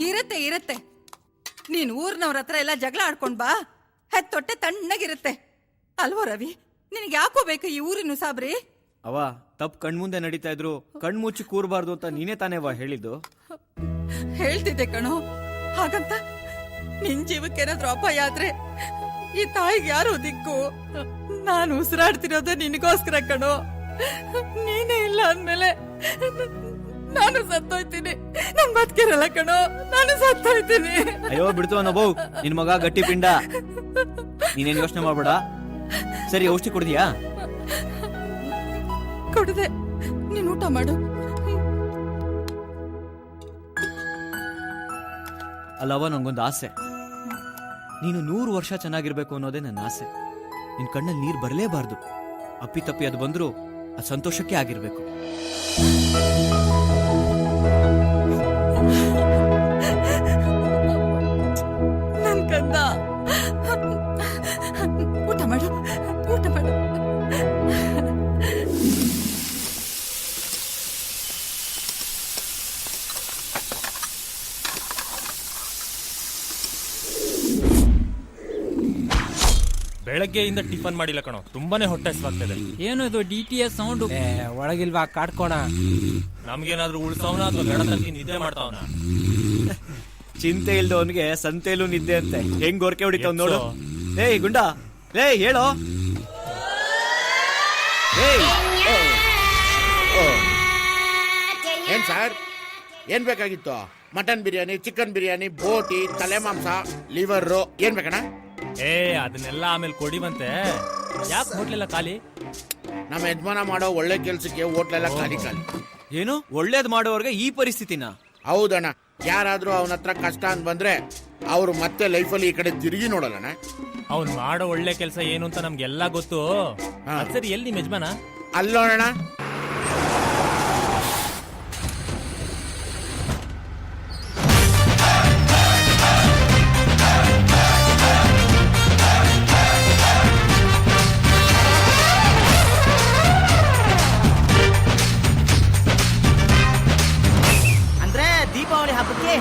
ಇರತ್ತೆ ಇರತ್ತೆ. ನೀನ್ ಊರ್ನವ್ರ ಹತ್ರ ಎಲ್ಲ ಜಗಳ ಆಡ್ಕೊಂಡ್ ಬಾ, ಹೆತ್ತೊಟ್ಟೆ ತಣ್ಣಗಿರುತ್ತೆ ಅಲ್ವೋ ರವಿ? ನಿನ್ಗೆ ಯಾಕೋ ಬೇಕು ಈ ಊರಿನ ಸಾಬ್ರಿ? ಅವ ತಪ್ಪು ಕಣ್ಮುಂದೆ ನಡೀತಾ ಇದ್ರು ಕಣ್ಮುಚ್ಚಿ ಕೂರ್ಬಾರ್ದು ಅಂತ ನೀನೇ ತಾನೇವಾ ಹೇಳಿದ್ದು? ಹೇಳ್ತಿದ್ದೆ ಕಣೋ, ಹಾಗಂತ ನಿನ್ ಜೀವಕ್ಕೇನಾದ್ರೂ ಅಪಾಯ ಆದ್ರೆ ಈ ತಾಯಿಗೆ ಯಾರು ದಿಕ್ಕು? ನಾನು ಉಸಿರಾಡ್ತಿರೋದು ನಿನಗೋಸ್ಕರ ಕಣೋ. ನೀನೇ ಇಲ್ಲ ಅಂದ್ಮೇಲೆ ನಾನು ಸತ್ತೋಯ್ತೀನಿ. ನನ್ ಬದುಕಿರಲ್ಲ ಕಣೋ, ನಾನು ಸತ್ತೋಯ್ತೀನಿ. ಅಯ್ಯೋ ಬಿಡ್ತು ಅನ್ನೋ ನಿನ್ ಮಗ ಗಟ್ಟಿ ಪಿಂಡ. ನೀನೇನ್ ಯೋಚನೆ ಮಾಡ್ಬೇಡ. ಸರಿ, ಔಷಧಿ ಕುಡ್ದಿಯಾ? ಕುಡ್ದೆ. ನೀನ್ ಊಟ ಮಾಡು. ಅಲ್ಲವ, ನಂಗೊಂದು ಆಸೆ. ನೀನು 100 ವರ್ಷ ಚೆನ್ನಾಗಿರ್ಬೇಕು ಅನ್ನೋದೇ ನನ್ನ ಆಸೆ. ನಿನ್ ಕಣ್ಣಲ್ಲಿ ನೀರು ಬರಲೇಬಾರ್ದು. ಅಪ್ಪಿತಪ್ಪಿ ಅದು ಬಂದ್ರು ಅದು ಸಂತೋಷಕ್ಕೆ ಆಗಿರ್ಬೇಕು. ನನ್ ಕಂದ, ಊಟ ಮಾಡು, ಊಟ ಮಾಡು. ಬೆಳಗ್ಗೆಯಿಂದ ಟಿಫನ್ ಮಾಡಿಲ್ಲ ಕಣೋ, ತುಂಬಾನೇ ಹೊಟ್ಟೆ ಹಸಿವಾಗ್ತದೆ. ಏನು ಇದು DTS ಸೌಂಡ್? ಒಳಗಿಲ್ವಾ ಕಾಡ್ಕೋಣ? ನಮ್ಗೇನಾದ್ರೂ ಉಳ್ಸವನ ಅಥವಾ ಗಡ ತಕ್ಕಿ ನಿದ್ದೆ ಮಾಡ್ತಾವನ? ಚಿಂತೆ ಇಲ್ದವನ್ಗೆ ಸಂತೆಯಲ್ಲೂ ನಿದ್ದೆ ಅಂತೆ. ಹೆಂಗ್ ಗೊರ್ಕೆ ಹೊಡಿತಾವ್ ನೋಡು. ಏಯ್ ಗುಂಡ, ಏಯ್ ಹೇಳೋ. ಏನ್ ಸರ್, ಏನ್ ಬೇಕಾಗಿತ್ತು? ಮಟನ್ ಬಿರಿಯಾನಿ, ಚಿಕನ್ ಬಿರಿಯಾನಿ, ಬೋಟಿ, ತಲೆ ಮಾಂಸ, ಲಿವರ್, ಏನ್ ಬೇಕಣ್ಣ? ಅದನ್ನೆಲ್ಲ ಆಮೇಲೆ ಕೊಡಿವಂತೆ. ಯಾಕೆ ಹೋಟ್ಲೆಲ್ಲ ಖಾಲಿ? ನಮ್ಮ ಯಜಮಾನ ಮಾಡೋ ಒಳ್ಳೆ ಕೆಲ್ಸಕ್ಕೆ ಹೋಟ್ಲೆಲ್ಲ ಖಾಲಿ ಖಾಲಿ. ಏನು ಒಳ್ಳೇದ್ ಮಾಡೋರ್ಗೆ ಈ ಪರಿಸ್ಥಿತಿನ? ಹೌದಣ್ಣ. ಯಾರಾದ್ರೂ ಅವನ ಹತ್ರ ಕಷ್ಟ ಅಂತ ಬಂದ್ರೆ ಅವ್ರು ಮತ್ತೆ ಲೈಫಲ್ಲಿ ಈ ಕಡೆ ತಿರುಗಿ ನೋಡಲ್ಲಣ್ಣ. ಅವ್ನ್ ಮಾಡೋ ಒಳ್ಳೆ ಕೆಲಸ ಏನು ಅಂತ ನಮ್ಗೆಲ್ಲ ಗೊತ್ತು. ಸರಿ, ಎಲ್ಲಿ ನಿಮ್ ಯಜಮಾನ? ಅಲ್ಲೋಣ.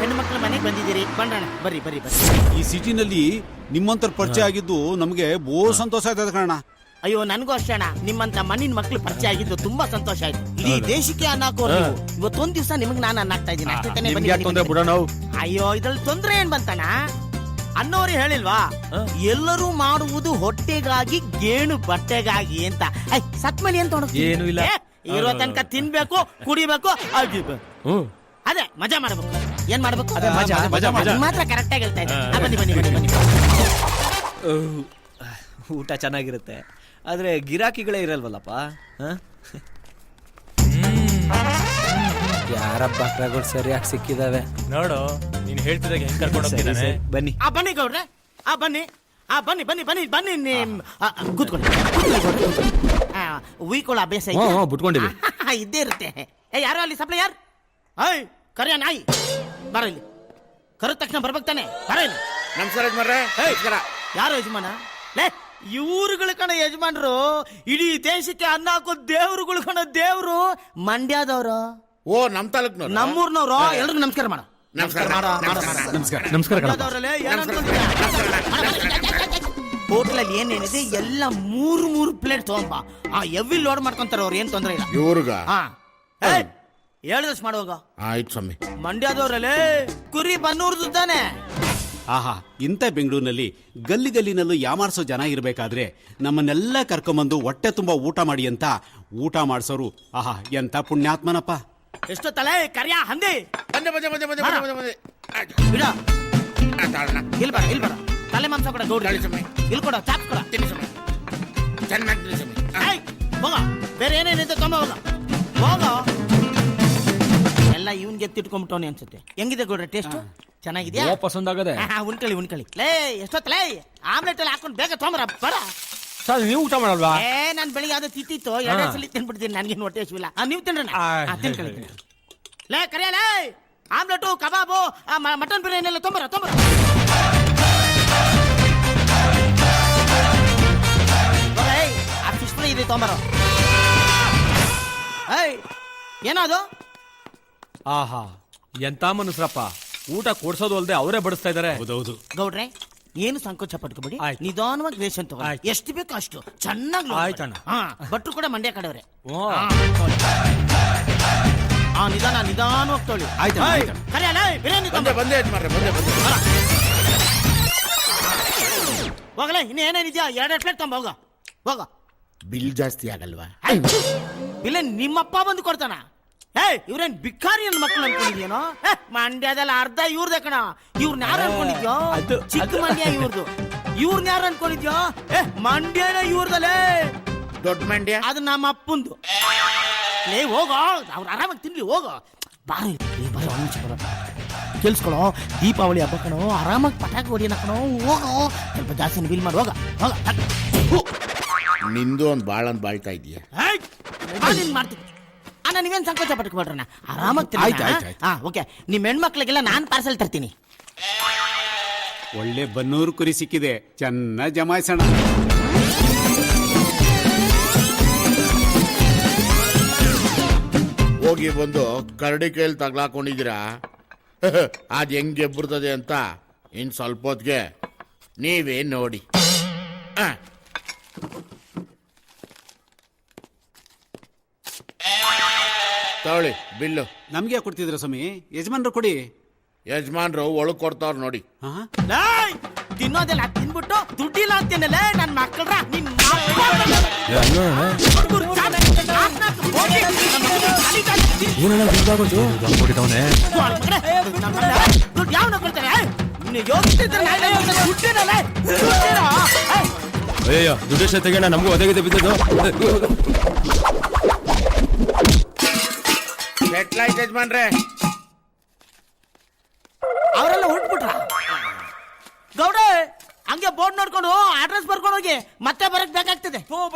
ಹೆಣ್ಣು ಮಕ್ಕಳ ಮನೆಗೆ ಬಂದಿದ್ದೀರಿ. ಬಣ್ಣ ಬರ್ರಿ ಬರ್ರಿ ಬರ್ರಿ. ಈ ಸಿಟಿನಲ್ಲಿ ನಿಮ್ಮಂತರ ಪರಿಚಯ ಆಗಿದ್ದು ನಮಗೆ ಬಹು ಸಂತೋಷ ಆಯ್ತದ ಕಣ. ಅಯ್ಯೋ, ನನಗೂ ಅಷ್ಟೇ ಅಣ್ಣ. ನಿಮ್ಮಂತ ಮಣ್ಣಿನ ಮಕ್ಳು ಪರಿಚಯ ಆಗಿದ್ದು ತುಂಬಾ ಸಂತೋಷ ಆಯ್ತು. ಇಡೀ ದೇಶಕ್ಕೆ ಅನ್ನಾಕೋರು ನೀವು. ಇವತ್ತೊಂದ್ ದಿವಸ ನಿಮಗೆ ನಾನು ಅನ್ನಾಗ್ತಾ ಇದ್ದೀನಿ ಅಷ್ಟೇ ತಾನೇ. ಅಯ್ಯೋ, ಇದ್ರಲ್ಲಿ ತೊಂದ್ರೆ ಏನ್ ಬಂತಣ್ಣ? ಅನ್ನೋರು ಹೇಳಿಲ್ವಾ, ಎಲ್ಲರೂ ಮಾಡುವುದು ಹೊಟ್ಟೆಗಾಗಿ, ಗೇಣು ಬಟ್ಟೆಗಾಗಿ ಅಂತ. ಸತ್ಮನಿ ಅಂತ ಏನು ಇಲ್ಲ, ಇರೋ ತನಕ ತಿನ್ಬೇಕು, ಕುಡಿಬೇಕು, ಅದೇ ಮಜಾ ಮಾಡ್ಬೇಕು. ಏನ್ ಮಾಡ್ಬೇಕು? ಮಾತ್ರ ಕರೆಕ್ಟ್ ಆಗಿ ಹೇಳ್ತಾ ಇದ್ದೀನಿ. ಬನ್ನಿ ಬನ್ನಿ ಬನ್ನಿ ಬನ್ನಿ. ಊಟ ಚೆನ್ನಾಗಿರುತ್ತೆ, ಆದ್ರೆ ಗಿರಾಕಿಗಳೇ ಇರಲ್ವಲ್ಲಪ್ಪ. ಯಾರ ಬಕ್ರಗಳು ಸರಿಯಾಗಿ ಸಿಕ್ಕಿದಾವೆ ನೋಡು. ನೀನ್ ಹೇಳ್ತಿದಾಗ ಹೆಂಗ್ ಕರ್ಕೊಂಡು ಹೋಗ್ತಿದ್ದಾನೆ. ಬನ್ನಿ ಬನ್ನಿ ಗೌಡ್ರೆ, ಬನ್ನಿ ಬನ್ನಿ ಬನ್ನಿ ಬನ್ನಿ ಬನ್ನಿ. ಕೂತ್ಕೊಳ್ಳಿ. ಉಯ್ಕೊಳ್ಳೋ ಅಭ್ಯಾಸ ಇದ್ದೇ ಇರುತ್ತೆ. ಯಾರು ಅಲ್ಲಿ ಸಪ್ಲೈಯರ್? ಕರಿಯ ನಾಯಿ ಬರ ಇಲ್ಲಿ. ಕರೆದ ತಕ್ಷಣ ಬರ್ಬೇಕು ತಾನೆ? ಬರ ಇಲ್ಲಿ. ನಮಸ್ಕಾರ ಯಜಮಾನ್ರೆ. ಯಾರು ಯಜಮಾನ? ಇವ್ರುಗಳು ಕಣ ಯಜಮಾನ್ರು. ಇಡೀ ದೇಶಕ್ಕೆ ಅನ್ನ ಹಾಕೋ ದೇವ್ರುಗಳು ಕಣ ದೇವ್ರು. ಮಂಡ್ಯದವ್ರು. ಓ, ನಮ್ ತಾಲೂಕ್ನವ್ರು, ನಮ್ಮೂರ್ನವ್ರು. ಎಲ್ರಿಗೂ ನಮಸ್ಕಾರ ಮಾಡ. ಹೋಟ್ಲಲ್ಲಿ ಏನೇನಿದೆ ಎಲ್ಲ 3 ಪ್ಲೇಟ್ ತಗೊಂಬ. ಎವ್ವಿ ಲೋಡ್ ಮಾಡ್ಕೊಂತಾರ ಅವ್ರು, ಏನ್ ತೊಂದ್ರೆ ಇಲ್ಲ ಇವ್ರಿಗ. ಹೇಳಿದಷ್ಟು ಮಾಡುವಾಗ. ಆಯ್ತು ಸ್ವಾಮಿ. ಮಂಡ್ಯದವ್ರಲ್ಲೇ ಕುರಿ ಬನ್ನೂರ್ದು ತಾನೆ. ಆಹಾ, ಇಂಥ ಬೆಂಗಳೂರಿನಲ್ಲಿ ಗಲ್ಲಿ ಗಲ್ಲಿನಲ್ಲೂ ಯಾಮಾರ್ಸೋ ಜನ ಇರಬೇಕಾದ್ರೆ ನಮ್ಮನ್ನೆಲ್ಲ ಕರ್ಕೊಂಬಂದು ಹೊಟ್ಟೆ ತುಂಬಾ ಊಟ ಮಾಡಿ ಅಂತ ಊಟ ಮಾಡ್ಸೋರು. ಆಹಾ, ಎಂತ ಪುಣ್ಯಾತ್ಮನಪ್ಪ. ಎಷ್ಟು ತಲೆ ಕರಿಯ ಹಂದಿ. ಬಂದೆ ಬಂದೆ ಬಂದೆ ಬಂದೆ ಬಂದೆ ಬಂದೆ. ಬಿಡ, ಇಲ್ಬೇಡ ಇಲ್ಬೇಡ. ತಲೆ ಮಾಂಸ ಕೊಡ ಗೌಡ್ರಿ. ಇಲ್ಲಿ ಕೊಡ, ಚಾಪ್ ಕೊಡ. ತಿನ್ನಿ ಸ್ವಾಮಿ, ಚೆನ್ನಾಗಿ ತಿನ್ನಿ ಸ್ವಾಮಿ. ಹೋಗ, ಬೇರೆ ಏನೇನಿದೆ ತೊಂಬ ಹೋಗ ಹೋಗ. ಎಲ್ಲ ಇವನ್ಗೆ ಎತ್ತಿಟ್ಕೊಂಡ್ಬಿಟ್ಟವನಿ ಅನ್ಸುತ್ತೆ. ಹೆಂಗಿದೆ ಗೌಡ್ರೆ ಟೇಸ್ಟ್? ಚೆನ್ನಾಗಿದ್ಯಾ? ಪಸಂದ್ ಆಗದೆ. ಉಣ್ಕಳಿ ಉಣ್ಕಳಿ. ಲೇ, ಎಷ್ಟೊತ್ತಲೇ ಆಮ್ಲೆಟ್ ಎಲ್ಲ ಹಾಕೊಂಡು ಬೇಗ ತೊಂಬರ ಬರ. ನೀವು ಊಟ ಮಾಡಲ್ವಾ? ನಾನು ಬೆಳಿಗ್ಗೆ ಯಾವ್ದು ತಿತ್ತಿತ್ತು, 2 ಸಲ ತಿನ್ಬಿಡ್ತೀನಿ. ನನ್ಗೇನು ಹೊಟ್ಟೆ ಹಸಿವಿಲ್ಲ. ನೀವು ತಿನ್ರಿ. ತಿನ್ಕಳಿ. ಲೇ ಕರಿಯಲೇ, ಆಮ್ಲೆಟು, ಕಬಾಬು, ಮಟನ್ ಬಿರಿಯಾನಿ ಎಲ್ಲ ತೊಂಬರ ತೊಂಬರ. ಆ ಫಿಶ್ ಫ್ರೈ ಇದೆ ತೊಂಬರ. ಆಹಾ, ಎಂತ ಮನುಷ್ಯರಪ್ಪ. ಊಟ ಕೊಡ್ಸೋದು ಅಲ್ದೆ ಅವರೇ ಬಡಿಸ್ತಾ ಇದಾರೆ. ಹೌದೌದು. ಗೌಡ್ರೆ ಏನು ಸಂಕೋಚ ಪಟ್ಕೋಬೇಡಿ, ಆಯ್ತು. ನಿಧಾನವಾಗಿ ರೇಷನ್ ತಗೋ, ಆಯ್ತು. ಎಷ್ಟು ಬೇಕೋ ಅಷ್ಟು ಚೆನ್ನಾಗಿ ಆಯ್ತಣ್ಣ. ಭಟ್ರು ಕೂಡ ಮಂಡ್ಯ ಕಡೆಯವ್ರೆ. ಓ. ನಿಧಾನವಾಗಿ ತೊಳಿ. ಕರೆ ಅಲ್ಲ, ಬಿರಿಯಾನಿ ಬಂದೆ ಬಂದೆ ಯಜಮಾನ್ರೆ, ಬಂದೆ ಬಂದೆ. ಹೋಗಲೇ, ಇನ್ನು ಏನೇನಿದ್ಯಾ 2 ಪ್ಲೇಟ್ ತಗೊಂಬ, ಹೋಗ. ಬಿಲ್ ಜಾಸ್ತಿ ಆಗಲ್ವಾ? ಇಲ್ಲ ನಿಮ್ಮಪ್ಪ ಬಂದು ಕೊಡ್ತಾನ. ಇವ್ರೇನ್ ಬಿಕ್ಕಾರಿ ನನ್ನ ಮಕ್ಳು ಅನ್ಕೊಂಡಿದ್ಯೇನೋ? ಮಂಡ್ಯದಲ್ಲಿ ಅರ್ಧ ಇವ್ರದೇ ಕಣ. ಇವ್ರನ್ನ ಯಾರು ಅನ್ಕೊಂಡಿದ್ಯೋ? ಚಿಕ್ಕ ಮಂಡ್ಯ ಇವ್ರದು. ಇವ್ರನ್ನ ಯಾರು ಅನ್ಕೊಂಡಿದ್ಯೋ? ಮಂಡ್ಯನ ಇವ್ರದಲ್ಲೇ. ದೊಡ್ಡ ಮಂಡ್ಯ ಅದು ನಮ್ಮ ಅಪ್ಪಂದು. ಲೇ ಹೋಗೋ, ಅವ್ರು ಆರಾಮಾಗಿ ತಿನ್ಲಿ, ಹೋಗೋ. ಬಾರಿ ಕೇಳಿಸ್ಕೊಳೋ, ದೀಪಾವಳಿ ಹಬ್ಬ ಕಣೋ, ಆರಾಮಾಗಿ ಪಟಾಕಿ ಹೊಡಿಯೋಣ ಕಣೋ, ಹೋಗೋ. ಸ್ವಲ್ಪ ಜಾಸ್ತಿ ಬಿಲ್ ಮಾಡಿ, ಹೋಗ ಹೋಗ. ನಿಂದು ಒಂದು ಬಾಳ್ತಾ ಇದೀಯ. ಮಾಡ್ತೀನಿ ಅಣ್ಣ, ನೀವೇನ್ ಸಂಕೋಚ ಪಟ್ಕೊಬೇಡ್ರಣ್ಣ, ಆರಾಮಾಗಿ ಆಯ್ತು, ಆಯ್ತು, ಆಯ್ತು. ಓಕೆ. ನಿಮ್ಮ ಹೆಣ್ಮಕ್ಳಿಗೆಲ್ಲ ನಾನು ಪಾರ್ಸಲ್ ತರ್ತೀನಿ. ಒಳ್ಳೆ ಬನ್ನೂರು ಕುರಿ ಸಿಕ್ಕಿದೆ, ಚೆನ್ನಾಗಿ ಜಮಾಯಿಸೋಣ. ಹೋಗಿ ಬಂದು ಕರಡಿ ಕೈಯಲ್ಲಿ ತಗ್ಲಾಕೊಂಡಿದ್ದೀರಾ. ಅದ್ ಹೆಂಗ್ ಗೆಬ್ಬರ್ತದೆ ಅಂತ ಇನ್ ಸ್ವಲ್ಪ ಹೊತ್ತಿಗೆ ನೀವೇ ನೋಡಿ. ತಗೊಳ್ಳಿ ಬಿಲ್ಲು. ನಮ್ಗೆ ಕೊಡ್ತಿದ್ರ ಸ್ವಾಮಿ? ಯಜಮಾನ್ರು ಕೊಡಿ. ಯಜಮಾನ್ರು ಒಳಗ್ ಕೊಡ್ತಾವ್ರ ನೋಡಿ. ತಿನ್ನೋದೆಲ್ಲ ತಿನ್ಬಿಟ್ಟು ದುಡ್ಡಿಲ್ಲ ಅಂತೇನಲ್ಲ ನನ್ನ ಮಕ್ಕಳ್ರ. ಯಾವನ ಕೊಡ್ತಾರೆ? ಅಯ್ಯೋ, ದುಡ್ಡು ತೆಗೋಣ, ನಮಗೂ ಒದಗಿದೆ ಬಿದ್ದದು. ಸೆಟ್ಲಾಯ್ತು ಯಜಮಾನ್ರೆ. ಅವರೆಲ್ಲ ಹೊರಟ್ಬಿಟ್ರ. ಗೌಡೆ, ಹಂಗೆ ಬೋರ್ಡ್ ನೋಡ್ಕೊಂಡು ಅಡ್ರೆಸ್ ಬರ್ಕೊಂಡು ಹೋಗಿ, ಮತ್ತೆ ಬರಕ್ ಬೇಕಾಗ್ತದೆ.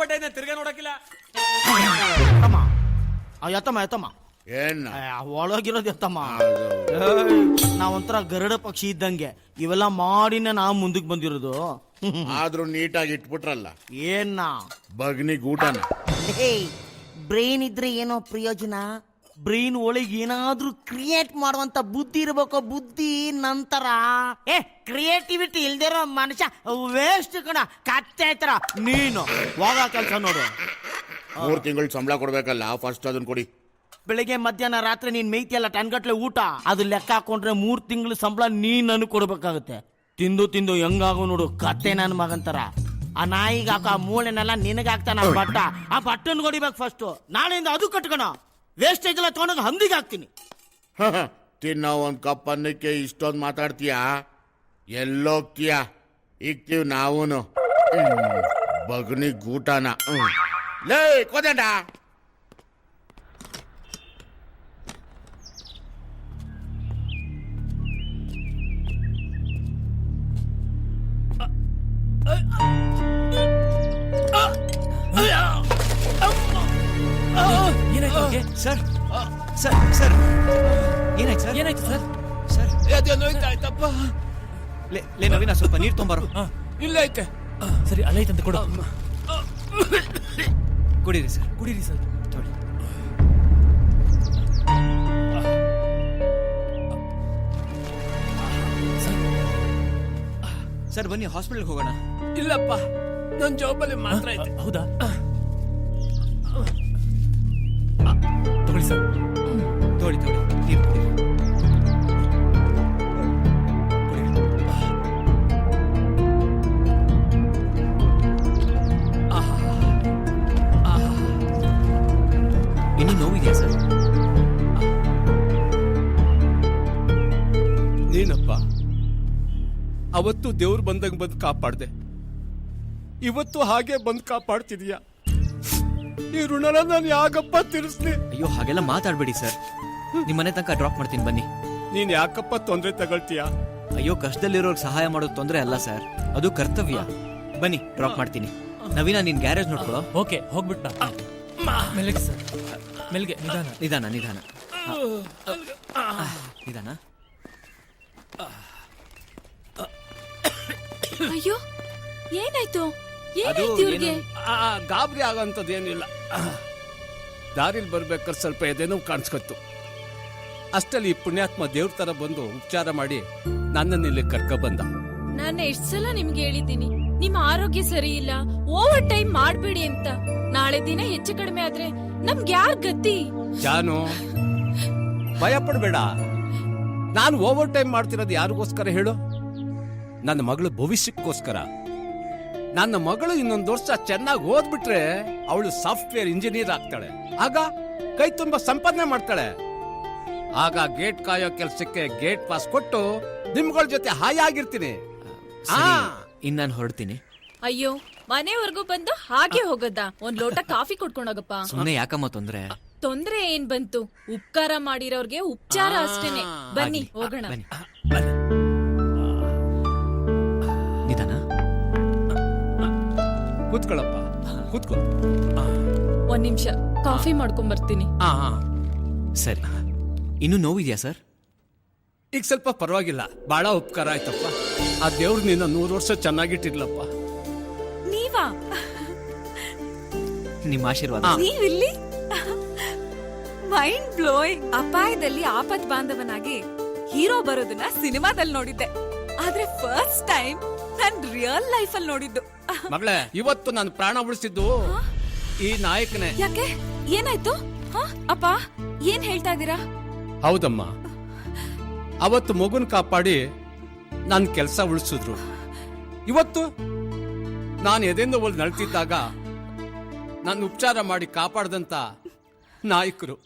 ತಿರ್ಗಾ ನೋಡಕ್ಕಿಲ್ಲ. ಎತ್ತಮ್ಮ ಏನ್ ಒಳಗಿರೋದು ಎತ್ತಮ್ಮ. ನಾವೊಂಥರ ಗರುಡ ಪಕ್ಷಿ ಇದ್ದಂಗೆ, ಇವೆಲ್ಲ ಮಾಡಿನ ನಾವು ಮುಂದಕ್ಕೆ ಬಂದಿರೋದು. ಆದ್ರೂ ನೀಟಾಗಿ ಇಟ್ಬಿಟ್ರಲ್ಲ. ಏನ್ನ ಬಗ್ನಿಗ್ ಊಟನ. ಬ್ರೈನ್ ಇದ್ರೆ ಏನೋ ಪ್ರಯೋಜನ. ಬ್ರೈನ್ ಒಳಗೆ ಏನಾದ್ರೂ ಕ್ರಿಯೇಟ್ ಮಾಡುವಂತ ಬುದ್ಧಿ ಇರ್ಬೇಕು. ಬುದ್ಧಿ ನಂತರ ಕ್ರಿಯೇಟಿವಿಟಿ ಇಲ್ದಿರೋ ಮನುಷ್ಯ ವೇಸ್ಟ್ ಕಣ. ಕತ್ತೆ ಆಯ್ತಾರ ನೀನು. ಹೋಗ ಕೆಲಸ ನೋಡು. 3 ತಿಂಗಳು ಸಂಬಳ ಕೊಡ್ಬೇಕಲ್ಲ, ಫಸ್ಟ್ ಅದನ್ನ ಕೊಡಿ. ಬೆಳಿಗ್ಗೆ ಮಧ್ಯಾಹ್ನ ರಾತ್ರಿ ನೀನ್ ಮೇಯ್ತಿಯಲ್ಲ ಟನ್ಗಟ್ಲೆ ಊಟ, ಅದು ಲೆಕ್ಕ ಹಾಕೊಂಡ್ರೆ 3 ತಿಂಗಳು ಸಂಬಳ ನೀನ್ ನನಗೆ ಕೊಡ್ಬೇಕಾಗುತ್ತೆ. ತಿಂದು ಹೆಂಗಾಗು ನೋಡು, ಕತ್ತೆ ನನ್ನ ಮಗಂತರ. ಆ ನಾಯಿಗೆ ಹಾಕ ಮೂಳೆನೆಲ್ಲ ನಿನಗಾಗ್ತಾನ ಬಟ್ಟ. ಆ ಬಟ್ಟನ್ ಹೊಡಿಬೇಕು ಫಸ್ಟ್. ನಾಳೆಯಿಂದ ಅದು ಕಟ್ಕೋಣ. ವೇಸ್ಟೇಜ್ ಎಲ್ಲ ತಗೊಂಡಾಗ ಹಂದಿಗೆ ಹಾಕ್ತೀನಿ. ತಿನ್ನೋ ಒಂದ್ ಕಪ್ ಅನ್ನಕ್ಕೆ ಇಷ್ಟೊಂದು ಮಾತಾಡ್ತೀಯಾ? ಎಲ್ಲೋಗ್ತೀಯಾ? ಇಕ್ತೀವ್ ನಾವೂನು. ಬಗ್ನಿಗ್ ಊಟನ. ಲೇ ಕೋದಂಡ, ಸರ್ ಸರ್ ಸರ್ ಏನಾಯ್ತು ಸರ್? ಏನಾಯ್ತು ಸರ್? ಸರ್ ಆಯ್ತಪ್ಪ. ಲೇ ನವೀನ, ಸ್ವಲ್ಪ ನೀರು ತೊಂಬಾರೋ. ಇಲ್ಲ ಐತೆ. ಸರಿ, ಅಲ್ಲೈತಂತೆ ಕೊಡು. ಕುಡೀರಿ ಸರ್, ಕುಡೀರಿ ಸರ್. ತೊಳಿ. ಸರ್ ಬನ್ನಿ, ಹಾಸ್ಪಿಟಲ್ಗೆ ಹೋಗೋಣ. ಇಲ್ಲಪ್ಪ, ನನ್ನ ಜಾಬಲ್ಲಿ ಮಾತ್ರ ಐತೆ. ಹೌದಾ? ತಗೊಳ್ಳಿ ಸರ್. ತೊಳಿ ನೀರು ಕುಡೀರಿ. ಇನ್ನು ನೋವಿದೆಯಾ ಸರ್? ನೀನಪ್ಪ ಅವತ್ತು ದೇವ್ರು ಬಂದಂಗೆ ಬಂದು ಕಾಪಾಡ್ದೆ, ಇವತ್ತು ಹಾಗೆ ಬಂದು ಕಾಪಾಡ್ತಿದೀಯ. ಈ ಋಣನ ನಾನು ಯಾಕಪ್ಪ ತೀರಿಸ್ಲಿ? ಅಯ್ಯೋ, ಹಾಗೆಲ್ಲ ಮಾತಾಡ್ಬೇಡಿ ಸರ್. ನಿಮ್ಮ ಮನೆ ತನಕ ಡ್ರಾಪ್ ಮಾಡ್ತೀನಿ, ಬನ್ನಿ. ನೀನ್ ಯಾಕಪ್ಪ ತೊಂದರೆ ತಗೊಳ್ತೀಯ? ಅಯ್ಯೋ, ಕಷ್ಟದಲ್ಲಿರೋರ್ಗೆ ಸಹಾಯ ಮಾಡೋದು ತೊಂದರೆ ಅಲ್ಲ ಸರ್, ಅದು ಕರ್ತವ್ಯ. ಬನ್ನಿ, ಡ್ರಾಪ್ ಮಾಡ್ತೀನಿ. ನವೀನ, ನೀನ್ ಗ್ಯಾರೇಜ್ ನೋಡ್ಕೊಳ್ಳೋ. ಓಕೆ, ಹೋಗ್ಬಿಟ್ಟ. ಮೆಲ್ಗೆ ಸರ್, ಮೆಲ್ಗೆ. ನಿಧಾನ ನಿಧಾನ. ಅಯ್ಯೋ, ಏನಾಯ್ತು? ಅದು ಏನಾಯ್ತು ಇವ್ರಿಗೆ? ಗಾಬರಿ ಆಗೋಂಥದ್ದು ಏನಿಲ್ಲ. ದಾರಿಲಿ ಬರ್ಬೇಕಾದ್ರೆ ಸ್ವಲ್ಪ ಎದೆನೋ ಕಾಣಿಸ್ಕೊತ್ತು. ಅಷ್ಟಲ್ಲಿ ಈ ಪುಣ್ಯಾತ್ಮ ದೇವ್ರ ತರ ಬಂದು ಉಪಚಾರ ಮಾಡಿ ನನ್ನನ್ನು ಇಲ್ಲಿ ಕರ್ಕ ಬಂದ. ನಾನು ಎಷ್ಟ್ ಸಲ ನಿಮ್ಗೆ ಹೇಳಿದ್ದೀನಿ ನಿಮ್ ಆರೋಗ್ಯ ಸರಿ ಇಲ್ಲ, ಓವರ್ ಟೈಮ್ ಮಾಡ್ಬೇಡಿ ಅಂತ. ನಾಳೆ ದಿನ ಹೆಚ್ಚು ಕಡಿಮೆ ಆದ್ರೆ ನಮ್ಗೆ ಯಾರ್ ಗತಿ? ಜಾನು, ಭಯ ಪಡ್ಬೇಡ. ನಾನು ಓವರ್ ಟೈಮ್ ಮಾಡ್ತಿರೋದು ಯಾರಿಗೋಸ್ಕರ ಹೇಳು? ನನ್ನ ಮಗಳ ಭವಿಷ್ಯಕ್ಕೋಸ್ಕರ. ನನ್ನ ಮಗಳು ಇನ್ನೊಂದು ವರ್ಷ ಚೆನ್ನಾಗಿ ಓದ್ಬಿಟ್ರೆ ಅವಳು ಸಾಫ್ಟ್ವೇರ್ ಇಂಜಿನಿಯರ್ ಆಗ್ತಾಳೆ. ಆಗ ಕೈ ತುಂಬಾ ಸಂಪಾದನೆ ಮಾಡ್ತಾಳೆ. ಆಗ ಗೇಟ್ ಕಾಯೋ ಕೆಲ್ಸಕ್ಕೆ ಗೇಟ್ ಪಾಸ್ ಕೊಟ್ಟು ನಿಮ್ಗಳ ಜೊತೆ ಹಾಯಾಗಿರ್ತೀನಿ. ಇನ್ ನಾನು ಹೊರಡ್ತೀನಿ. ಅಯ್ಯೋ, ಮನೆವರೆಗೂ ಬಂದು ಹಾಗೆ ಹೋಗದ? ಒಂದ್ ಲೋಟ ಕಾಫಿ ಕೊಟ್ಕೊಂಡೋಗಪ್ಪ. ಸುಮ್ಮನೆ ಯಾಕಮ್ಮ ತೊಂದ್ರೆ? ತೊಂದ್ರೆ ಏನ್ ಬಂತು? ಉಪಕಾರ ಮಾಡಿರೋರ್ಗೆ ಉಪಚಾರ ಅಷ್ಟೇನೆ. ಬನ್ನಿ ಹೋಗೋಣ. ಬನ್ನಿ. ನಿಧಾನ. ಕೂತ್ಕೊಳ್ಳಪ್ಪ, ಕೂತ್ಕೊ. ಒಂದ್ ನಿಮಿಷ ಕಾಫಿ ಮಾಡ್ಕೊಂಡ್ ಬರ್ತೀನಿ. ಸರಿ. ಇನ್ನೂ ನೋವಿದ್ಯಾ ಸರ್? ಈಗ ಸ್ವಲ್ಪ ಪರವಾಗಿಲ್ಲ. ಬಹಳ ಉಪಕಾರ ಆಯ್ತಪ್ಪ. ಆ ದೇವ್ರು ನಿನ್ನ 100 ವರ್ಷ ಚೆನ್ನಾಗಿಟ್ಟಿರ್ಲಪ್ಪ. ನೀವಾ? ನಿಮ್ಮ ಆಶೀರ್ವಾದ. ನೀವಿಲ್ಲಿ? Mind blowing. ಅಪಾಯದಲ್ಲಿ ಆಪತ್ ಬಾಂಧವನಾಗಿ ಹೀರೋ ಬರೋದನ್ನ ಸಿನಿಮಾದಲ್ಲಿ ನೋಡಿದ್ದೆ, ಆದ್ರೆ ಫಸ್ಟ್ ಟೈಮ್ ನಾನ್ ರಿಯಲ್ ಲೈಫ್ ಅಲ್ಲಿ ನೋಡಿದ್ದು. ಮಗಳೇ, ಇವತ್ತು ನಾನು ಪ್ರಾಣ ಉಳಿಸಿದ್ದು ಈ ನಾಯಕನೇ. ಯಾಕೆ? ಏನಾಯ್ತು? ಅಪ್ಪ ಏನ್ ಹೇಳ್ತಾ ಇದೀರಾ? ಹೌದಮ್ಮ, ಅವತ್ತು ಮಗುನ್ ಕಾಪಾಡಿ ನನ್ನ ಕೆಲಸ ಉಳಿಸಿದ್ರು. ಇವತ್ತು ನಾನು ಎದೆಂದು ಒಳಗೆ ನಳ್ತಿದ್ದಾಗ ನನ್ನ ಉಪಚಾರ ಮಾಡಿ ಕಾಪಾಡ್ದಂತ ನಾಯಕರು.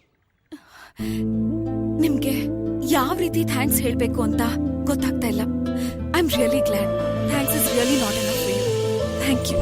ನಿಮ್ಗೆ ಯಾವ ರೀತಿ ಥ್ಯಾಂಕ್ಸ್ ಹೇಳ್ಬೇಕು ಅಂತ ಗೊತ್ತಾಗ್ತಾ ಇಲ್ಲ. I am really glad. Thanks is really not enough for you. Thank you.